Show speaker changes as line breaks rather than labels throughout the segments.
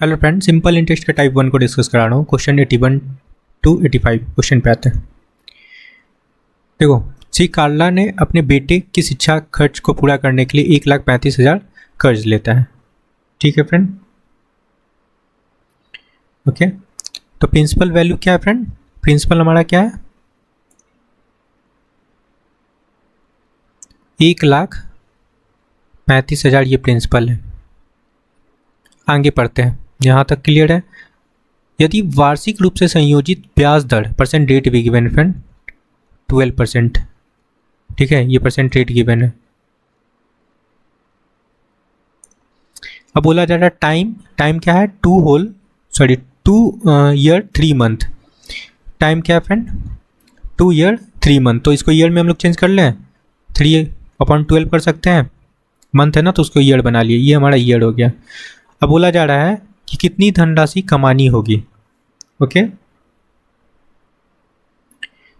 Hello friend, simple interest के type 1 को discuss करा रहा हूँ। क्वेश्चन 81 to 85 क्वेश्चन पे आते हैं। देखो, श्री कार्ला ने अपने बेटे की शिक्षा खर्च को पूरा करने के लिए 1,35,000 कर्ज लेता है। ठीक है फ्रेंड, ओके। तो प्रिंसिपल वैल्यू क्या है फ्रेंड? प्रिंसिपल हमारा क्या है? 1,35,000 ये प्रिंसिपल है। आगे पढ़ते हैं, यहाँ तक क्लियर है। यदि वार्षिक रूप से संयोजित ब्याज दर परसेंट रेट भी गिवन है फ्रेंड 12%। ठीक है, ये परसेंट रेट गिवन है। अब बोला जा रहा है टाइम क्या है? 2 ईयर 3 मंथ। टाइम क्या है फ्रेंड? 2 year 3 month. तो इसको ईयर में हम लोग चेंज कर लें, 3/12 कर सकते हैं। मंथ है ना, तो उसको ईयर बना लिए, ये हमारा ईयर हो गया। अब बोला जा रहा है कि कितनी धनराशि कमानी होगी। ओके,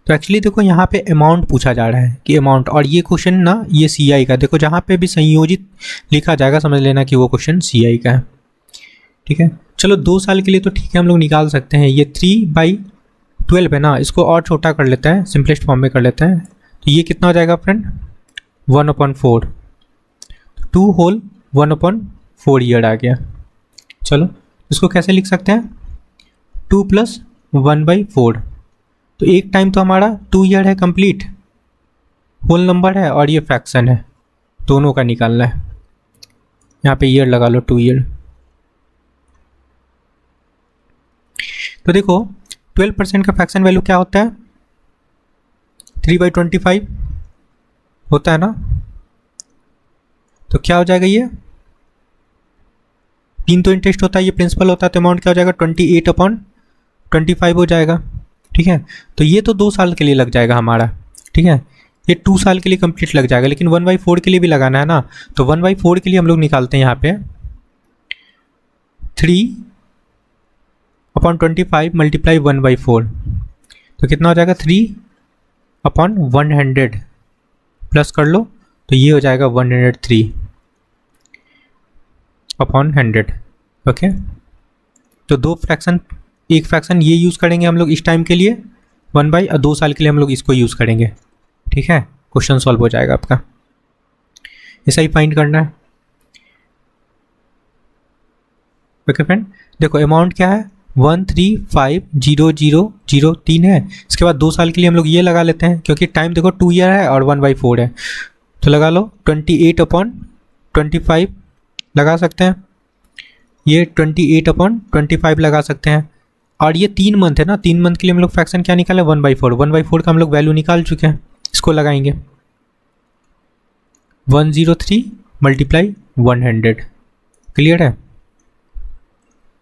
तो एक्चुअली देखो यहाँ पे अमाउंट पूछा जा रहा है कि अमाउंट, और ये क्वेश्चन ना ये सीआई का, देखो जहाँ पे भी संयोजित लिखा जाएगा समझ लेना कि वो क्वेश्चन सीआई का है। ठीक है, चलो 2 साल के लिए तो ठीक है, हम लोग निकाल सकते हैं। ये 3/12 है ना, इसको और छोटा कर लेते हैं, सिंपलेस्ट फॉर्म में कर लेते हैं। तो ये कितना हो जाएगा फ्रेंड? 1/4। 2 होल 1/4 ईयर आ गया। चलो इसको कैसे लिख सकते हैं? 2 + 1/4। तो एक टाइम तो हमारा 2 ईयर है कंप्लीट, होल नंबर है और ये फ्रैक्शन है, दोनों का निकालना है। यहाँ पे ईयर लगा लो, 2 ईयर। तो देखो 12% का फ्रैक्शन वैल्यू क्या होता है? 3/25 होता है ना। तो क्या हो जाएगा? ये 3 तो इंटरेस्ट होता है, ये प्रिंसिपल होता है, तो अमाउंट क्या हो जाएगा? 28/25 हो जाएगा। ठीक है, तो ये तो 2 साल के लिए लग जाएगा हमारा। ठीक है, ये 2 साल के लिए कंप्लीट लग जाएगा, लेकिन 1/4 के लिए भी लगाना है ना। तो 1/4 के लिए हम लोग निकालते हैं यहाँ पे 3/25 मल्टीप्लाई 1/4। तो कितना हो जाएगा? 3/100 प्लस कर लो, तो ये हो जाएगा 103/100। ओके, तो 2 फ्रैक्शन, एक फ्रैक्शन ये यूज़ करेंगे हम लोग इस टाइम के लिए 1/, और 2 साल के लिए हम लोग इसको यूज़ करेंगे। ठीक है, क्वेश्चन सॉल्व हो जाएगा आपका। ऐसा ही फाइंड करना है। ओके फ्रेंड, देखो अमाउंट क्या है? 135,003 है। इसके बाद 2 साल के लिए हम लोग ये लगा लेते हैं, क्योंकि टाइम देखो 2 ईयर है और 1/4 है। तो लगा लो 28/25 लगा सकते हैं, ये 28/25 लगा सकते हैं। और ये 3 मंथ है ना, 3 मंथ के लिए हम लोग फ्रैक्शन क्या निकाले? 1/4 का हम लोग वैल्यू निकाल चुके हैं। इसको लगाएंगे 103 मल्टीप्लाई 100। क्लियर है?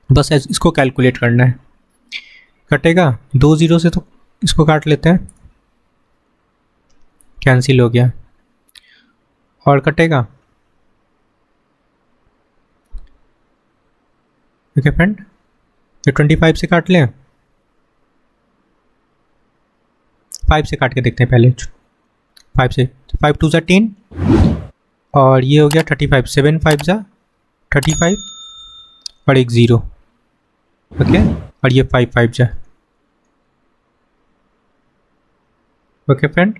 बस इसको कैलकुलेट करना है। कटेगा 2 0 से, तो इसको काट लेते हैं, कैंसिल हो गया। और कटेगा, ओके फ्रेंड, ये 25 से काट लें, 5 से काट के देखते हैं पहले। 5 से, 5 2 10, और ये हो गया 35, 7 5 35 और एक 0। ओके, और ये 5 5 ओके फ्रेंड,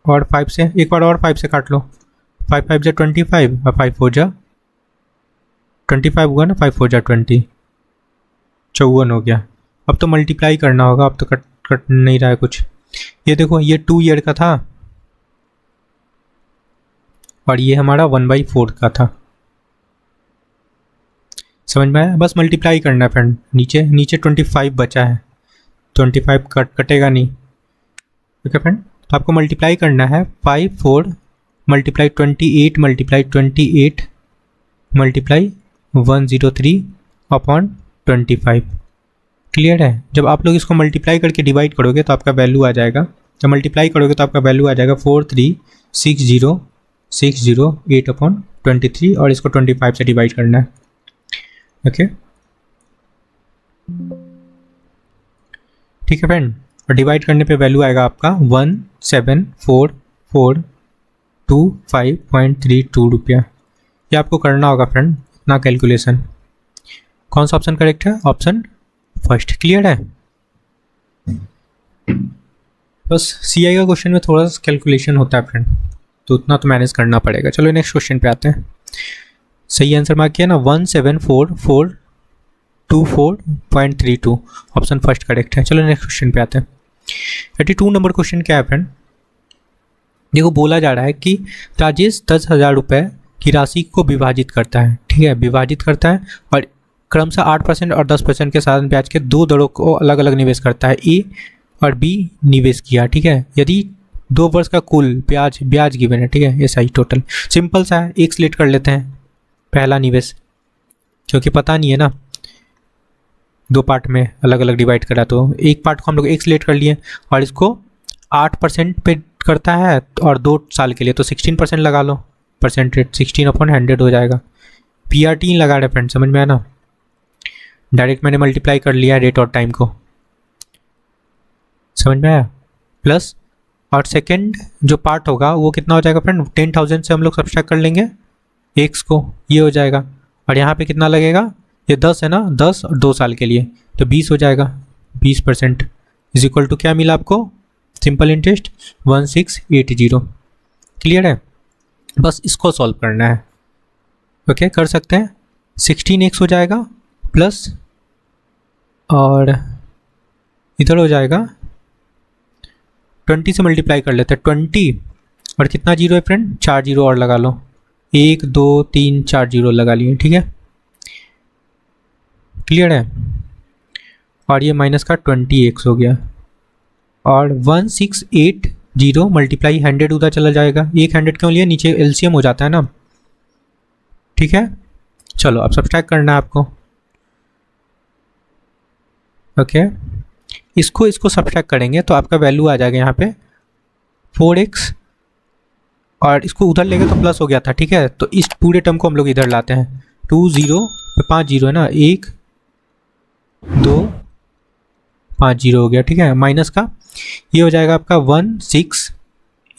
और 5 से एक बार और 5 से काट लो। 5 5 25 और 5 4 25 हुआ ना, 5 4 20, 54 हो गया। अब तो मल्टीप्लाई करना होगा, अब तो कट नहीं रहा है कुछ। ये देखो, ये 2 ईयर का था और ये हमारा 1/4 का था। समझ में आया? बस मल्टीप्लाई करना है फ्रेंड। नीचे 25 बचा है, 25 कटेगा नहीं। ओके फ्रेंड, तो आपको मल्टीप्लाई करना है 5 4 मल्टीप्लाई 28 मल्टीप्लाई 28 मल्टीप्लाई 103/25। क्लियर है? जब आप लोग इसको मल्टीप्लाई करके डिवाइड करोगे तो आपका वैल्यू आ जाएगा, जब मल्टीप्लाई करोगे तो आपका वैल्यू आ जाएगा 43,608/23, और इसको 25 से डिवाइड करना है। ओके, ठीक है फ्रेंड, और डिवाइड करने पे वैल्यू आएगा आपका 174425.32 रुपया। ये आपको करना होगा फ्रेंड, इतना कैलकुलेशन। कौन सा ऑप्शन करेक्ट है? Option first. क्लियर है? बस सीआई का क्वेश्चन में थोड़ा सा कैलकुलेशन होता है फ्रेंड, तो उतना तो मैनेज करना पड़ेगा। चलो नेक्स्ट क्वेश्चन पे आते हैं। सही आंसर मार्क किया ना, 174,424.32, ऑप्शन फर्स्ट करेक्ट है। चलो नेक्स्ट क्वेश्चन पे आते हैं। 82 नंबर क्वेश्चन क्या है फ्रेंड? देखो बोला जा रहा है कि राजेश 10,000 रुपये की राशि को विभाजित करता है, ठीक है, विभाजित करता है और क्रमशः 8% और 10% के साथ ब्याज के दो दरों को अलग अलग निवेश करता है, ए और बी निवेश किया, ठीक है। यदि 2 वर्ष का कुल ब्याज गिवन है, ठीक है, SI टोटल। सिंपल सा है, एक सिलेक्ट कर लेते हैं पहला निवेश, क्योंकि पता नहीं है ना, 2 पार्ट में अलग अलग डिवाइड करा, तो एक पार्ट को हम लोग एक सिलेक्ट कर लिए और इसको 8% पे करता है और 2 साल के लिए, तो 16% लगा लो, परसेंट रेट 16/100 हो जाएगा। PRT लगा रहे फ्रेंड, समझ में आया ना, डायरेक्ट मैंने मल्टीप्लाई कर लिया रेट और टाइम को, समझ में आया। प्लस और सेकंड जो पार्ट होगा वो कितना हो जाएगा फ्रेंड, 10,000 से हम लोग सब्सट्रैक्ट कर लेंगे एक्स को, ये हो जाएगा। और यहाँ पे कितना लगेगा, ये 10 है ना, 10 और 2 साल के लिए तो 20 हो जाएगा। 20% इज इक्वल टू क्या मिला आपको, सिंपल इंटरेस्ट 1680। क्लियर है? बस इसको सॉल्व करना है। ओके, कर सकते हैं। 16x हो जाएगा प्लस और इधर हो जाएगा 20 से मल्टीप्लाई कर लेते हैं, 20 और कितना जीरो है फ्रेंड, 4 जीरो और लगा लो, 1 2 3 4 जीरो लगा लिए, ठीक है। क्लियर है? और ये माइनस का 20x हो गया और 1680 मल्टीप्लाई 100 उधर चला जाएगा, एक 100 क्यों लिया, नीचे LCM हो जाता है ना, ठीक है। चलो अब सब्सट्रैक्ट करना है आपको। ओके, इसको सब्सट्रैक्ट करेंगे तो आपका वैल्यू आ जाएगा यहाँ पे 4x और इसको उधर लेंगे तो प्लस हो गया था, ठीक है। तो इस पूरे टर्म को हम लोग इधर लाते हैं, 2 0 पे 5 जीरो है ना, 1 2 5 जीरो हो गया, ठीक है। माइनस का ये हो जाएगा आपका 1 6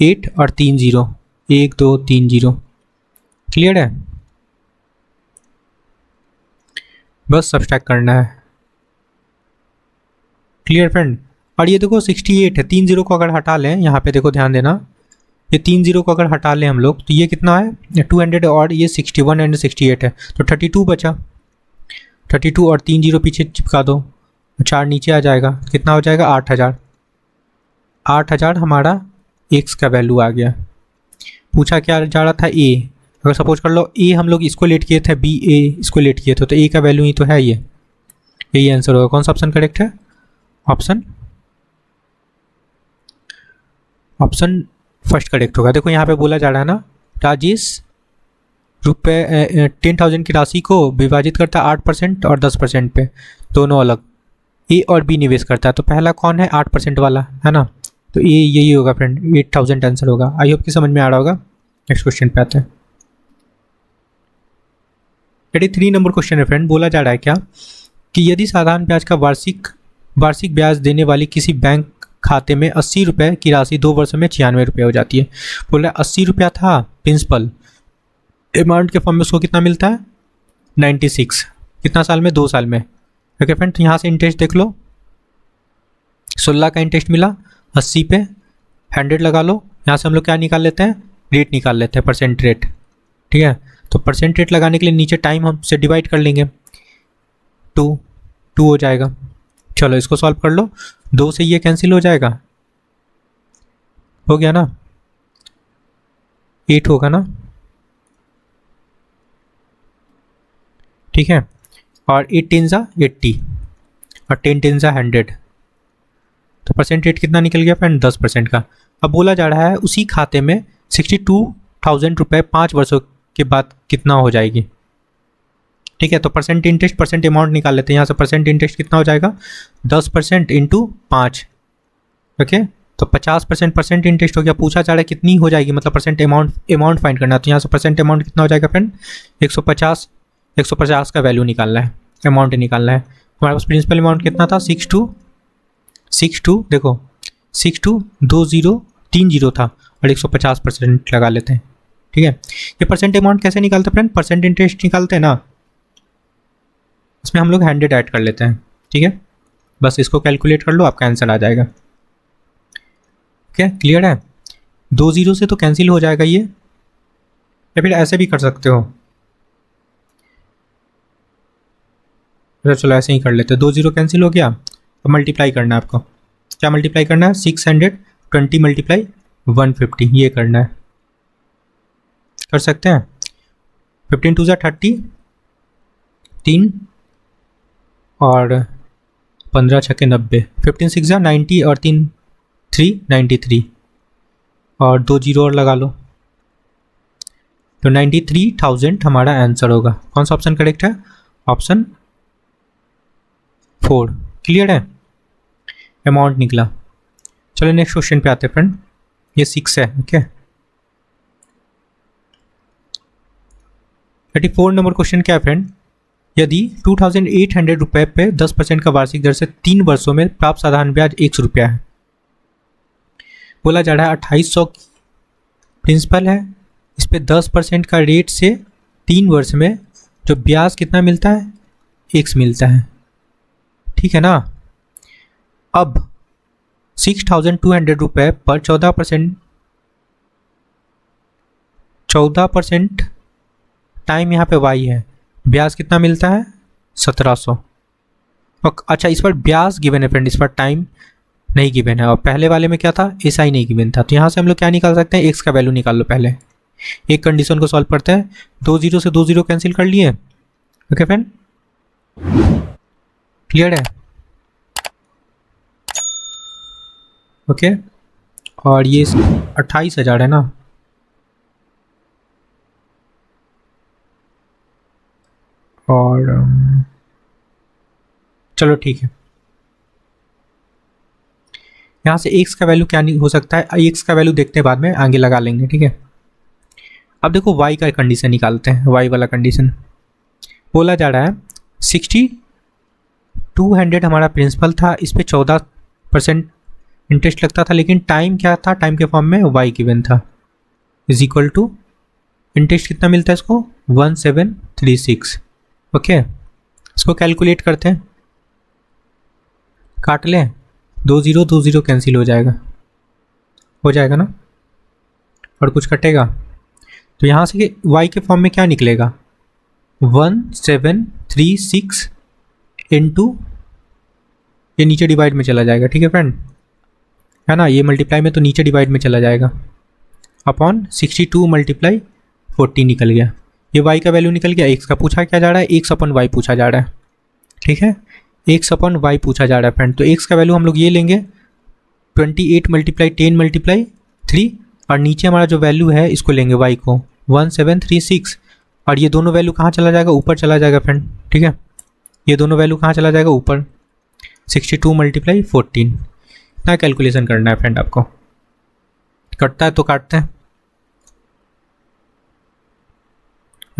8 और 3 जीरो, 1 2 3 जीरो। क्लियर है? बस सब्सट्रैक्ट करना है। Clear friend? और ये देखो 68 है, 3 जीरो को अगर हटा लें, यहाँ पे देखो ध्यान देना, ये 3 जीरो को अगर हटा लें हम लोग तो ये कितना है, 200 और ये 61 एंड 68 है, तो 32 बचा। 32 और 3 जीरो पीछे चिपका दो, 4 नीचे आ जाएगा, कितना हो जाएगा 8000। 8000 हमारा एक्स का वैल्यू आ गया। पूछा क्या जा रहा था, ए। अगर सपोज कर लो ए हम लोग इसको लेट किए थे, बी ए इसको लेट किए थे, तो ए का वैल्यू ही तो है ये, यही आंसर होगा। कौन सा ऑप्शन करेक्ट है? ऑप्शन फर्स्ट करेक्ट होगा। देखो यहाँ पे बोला जा रहा है ना, राजेश 10,000 की राशि को विभाजित करता है 8% और 10% पे, दोनों अलग, ए और बी निवेश करता है। तो पहला कौन है, 8% वाला है ना, तो ए यही होगा फ्रेंड, 8,000 आंसर होगा। आई होप कि समझ में आ रहा होगा। नेक्स्ट क्वेश्चन पे आते हैं। 83 नंबर क्वेश्चन है फ्रेंड। बोला जा रहा है क्या कि यदि साधारण ब्याज का वार्षिक ब्याज देने वाली किसी बैंक खाते में 80 रुपये की राशि 2 वर्षों में 96 रुपये हो जाती है। बोल रहा है 80 रुपया था प्रिंसिपल, अमाउंट के फॉर्म में उसको कितना मिलता है, 96। कितना साल में, 2 साल में। ओके फ्रेंड, तो यहाँ से इंटरेस्ट देख लो, 16 का इंटरेस्ट मिला, 80 पे 100 लगा लो। यहाँ से हम लोग क्या निकाल लेते हैं, रेट निकाल लेते हैं, परसेंट रेट, ठीक है। तो परसेंट रेट लगाने के लिए नीचे टाइम हम से डिवाइड कर लेंगे, 2 हो जाएगा। चलो इसको सॉल्व कर लो, 2 से ये कैंसिल हो जाएगा, हो गया ना, 8 होगा ना, ठीक है। और 8 10 जा 80 और 10 10 जा 100, तो परसेंट रेट कितना निकल गया फ्रेंड, 10% का। अब बोला जा रहा है उसी खाते में 62,000 रुपये 5 वर्षों के बाद कितना हो जाएगी, ठीक है। तो परसेंट इंटरेस्ट परसेंट अमाउंट निकाल लेते हैं। यहाँ से परसेंट इंटरेस्ट कितना हो जाएगा, 10% इंटू 5, ओके। तो 50% परसेंट इंटरेस्ट हो गया। पूछा जा रहा है कितनी हो जाएगी, मतलब परसेंट अमाउंट फाइंड करना है। तो यहाँ से परसेंट अमाउंट कितना हो जाएगा फ्रेंड, 150 का वैल्यू निकालना है, अमाउंट निकालना है। हमारे पास प्रिंसिपल अमाउंट कितना था, 62 देखो 62 2 0 3 0 था और 150% लगा लेते हैं, ठीक है। ये परसेंट अमाउंट कैसे निकालते हैं फ्रेंड, परसेंट इंटरेस्ट निकालते हैं ना, इसमें हम लोग 100 ऐड कर लेते हैं, ठीक है। बस इसको कैलकुलेट कर लो, आपका आंसर आ जाएगा। क्या क्लियर है? 2 0 से तो कैंसिल हो जाएगा ये, या फिर ऐसे भी कर सकते हो। चलो ऐसे ही कर लेते हैं, 2 0 कैंसिल हो गया। अब मल्टीप्लाई करना है आपको, क्या मल्टीप्लाई करना है, 620 मल्टीप्लाई 150, ये करना है। कर सकते हैं। 15 2 30, 3 और 15 छक्के 90, 15 6 90 और 3 3 93, और 2 0 और लगा लो, तो 93,000 हमारा आंसर होगा। कौन सा ऑप्शन करेक्ट है, ऑप्शन 4। क्लियर है, अमाउंट निकला। चलो नेक्स्ट क्वेश्चन पे आते हैं फ्रेंड, ये 6 है। ओके 34 नंबर क्वेश्चन क्या है फ्रेंड, यदि 2,800 रुपये पे 10% का वार्षिक दर से 3 वर्षों में प्राप्त साधारण ब्याज 100 रुपया है, बोला जा रहा है 2800 की प्रिंसिपल है, इस पे 10% का रेट से 3 वर्ष में जो ब्याज कितना मिलता है, 1 मिलता है, ठीक है ना। अब 6,200 रुपये पर 14% टाइम यहाँ पे वाई है, ब्याज कितना मिलता है, 1700। अच्छा इस पर ब्याज गिवन है फ्रेंड, इस पर टाइम नहीं गिवन है, और पहले वाले में क्या था, एस आई नहीं गिवन था। तो यहाँ से हम लोग क्या निकाल सकते हैं, एक्स का वैल्यू निकाल लो। पहले एक कंडीशन को सॉल्व करते हैं, 2 0 से 2 0 कैंसिल कर लिए। ओके फ्रेंड, क्लियर है। ओके और ये 28,000 है ना, और चलो ठीक है, यहाँ से x का वैल्यू क्या नहीं हो सकता है, x का वैल्यू देखते हैं बाद में, आगे लगा लेंगे, ठीक है। अब देखो y का कंडीशन निकालते हैं, y वाला कंडीशन बोला जा रहा है 6,200 हमारा प्रिंसिपल था, इस पे 14% इंटरेस्ट लगता था, लेकिन टाइम क्या था, टाइम के फॉर्म में y गिवन था, इज इक्वल टू इंटरेस्ट कितना मिलता है इसको, 1736। ओके इसको कैलकुलेट करते हैं, काट लें, 2 0 कैंसिल हो जाएगा ना, और कुछ कटेगा, तो यहाँ से y के फॉर्म में क्या निकलेगा, 1736 इंटू, ये नीचे डिवाइड में चला जाएगा, ठीक है फ्रेंड, है ना, ये मल्टीप्लाई में तो नीचे डिवाइड में चला जाएगा, अपॉन 62 मल्टीप्लाई 40 निकल गया, ये y का वैल्यू निकल गया। x का पूछा क्या जा रहा है, x अपन y पूछा जा रहा है, ठीक है, x अपन y पूछा जा रहा है फ्रेंड। तो x का वैल्यू हम लोग ये लेंगे 28 मल्टीप्लाई 10 मल्टीप्लाई 3, और नीचे हमारा जो वैल्यू है इसको लेंगे y को 1736, और ये दोनों वैल्यू कहाँ चला जाएगा, ऊपर चला जाएगा फ्रेंड, ठीक है, ये दोनों वैल्यू कहाँ चला जाएगा, ऊपर, 62 मल्टीप्लाई 14। इतना कैलकुलेशन करना है फ्रेंड आपको, कटता है तो काटते हैं।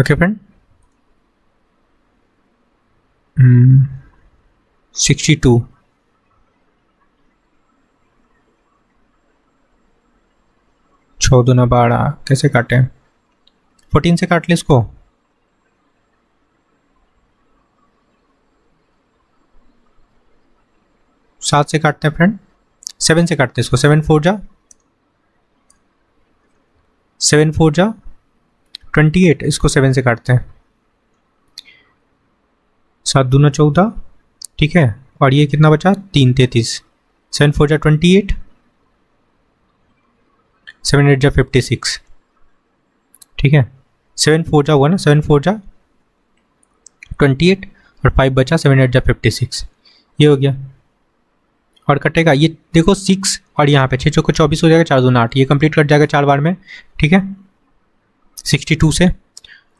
ओके फ्रेंड 62 14 ना 12 कैसे काटें, 14 से काट ले इसको, सात से काटते हैं फ्रेंड, 7 से काटते हैं इसको, 7 4 जा 28, इसको 7 से काटते हैं, 7 दूना 14, ठीक है, और ये कितना बचा, 3 33, 7 4 जा 28, 7 8 जा 56, ठीक है, 7 4 जा हुआ ना, 7 4 जा 28 और 5 बचा, 7 8 जा 56, ये हो गया, और कटेगा ये देखो 6, और यहाँ पे 6 चौको 24 हो जाएगा, 4 दूना 8, ये कंप्लीट कट जाएगा 4 बार में, ठीक है, 62 से,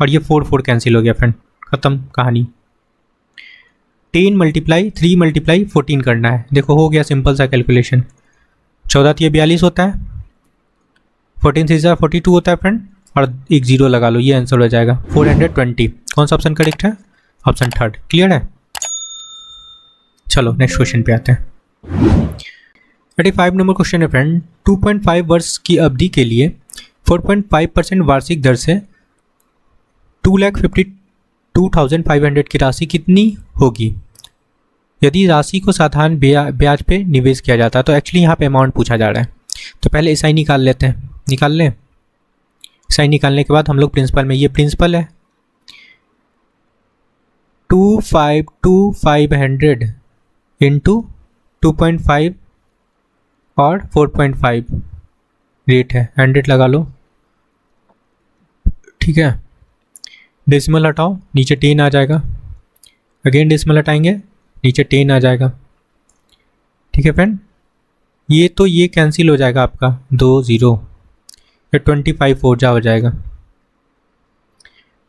और ये 4 4 कैंसिल हो गया फ्रेंड, खत्म कहानी। 10 मल्टीप्लाई 3 मल्टीप्लाई 14 करना है, देखो हो गया सिंपल सा कैलकुलेशन, 14 तो ये 42 होता है, 14 3 42 होता है फ्रेंड, और एक 0 लगा लो, ये आंसर हो जाएगा 420। कौन सा ऑप्शन करेक्ट है, ऑप्शन 3। क्लियर है, चलो नेक्स्ट क्वेश्चन पे आते हैं। 35 नंबर क्वेश्चन है फ्रेंड, 2.5 वर्ष की अवधि के लिए 4.5% वार्षिक दर से 2,52,500 की राशि कितनी होगी यदि राशि को साधारण ब्याज पे निवेश किया जाता है। तो एक्चुअली यहाँ पे अमाउंट पूछा जा रहा है, तो पहले एसआई निकाल लेते हैं, निकाल लें। एसआई निकालने के बाद हम लोग प्रिंसिपल में, ये प्रिंसिपल है 2,52,500 इंटू 2.5 और 4.5 रेट है, 100 लगा लो, ठीक है। डेसिमल हटाओ, नीचे 10 आ जाएगा, अगेन डेसिमल हटाएंगे, नीचे 10 आ जाएगा, ठीक है फ्रेंड। ये तो ये कैंसिल हो जाएगा आपका, 2 0, या 25 4 जा हो जाएगा।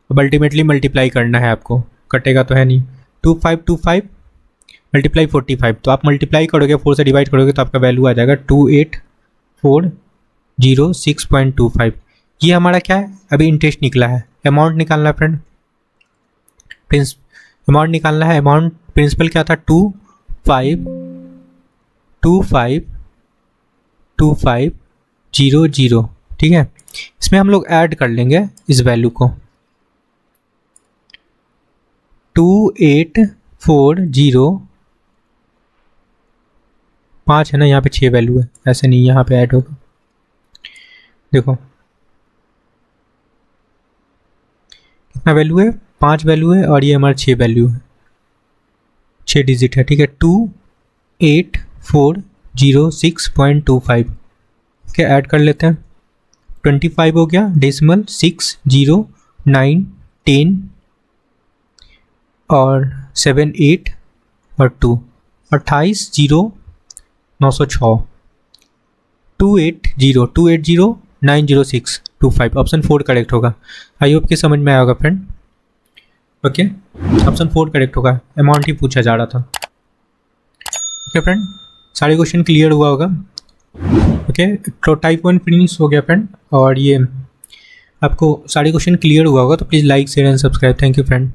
अब अल्टीमेटली मल्टीप्लाई करना है आपको, कटेगा तो है नहीं। 2525 मल्टीप्लाई 45, तो आप मल्टीप्लाई करोगे 4 से डिवाइड करोगे तो आपका वैल्यू आ जाएगा 28,406.25। ये हमारा क्या है, अभी इंटरेस्ट निकला है। अमाउंट निकालना है फ्रेंड, अमाउंट निकालना है। अमाउंट प्रिंसिपल क्या था, 2,5,25,25,00, ठीक है। इसमें हम लोग ऐड कर लेंगे इस वैल्यू को, 2840, 5 है ना, यहाँ पे 6 वैल्यू है, ऐसे नहीं यहाँ पे ऐड होगा। देखो कितना वैल्यू है, 5 वैल्यू है और ये हमारा 6 वैल्यू है, 6 डिजिट है, ठीक है। 28,406.25 के ऐड कर लेते हैं। 25 हो गया, डेसिमल 6 0 9 10 और 7 8 और 2, 28 0 906, 280,906.25, ऑप्शन 4 करेक्ट होगा। आई होप कि समझ में आया होगा फ्रेंड, ओके। ऑप्शन 4 करेक्ट होगा, अमाउंट ही पूछा जा रहा था, ओके फ्रेंड। सारे क्वेश्चन क्लियर हुआ होगा, ओके। तो टाइप 1 फिनिश हो गया फ्रेंड, और ये आपको सारे क्वेश्चन क्लियर हुआ होगा, तो please like share and subscribe. Thank you friend.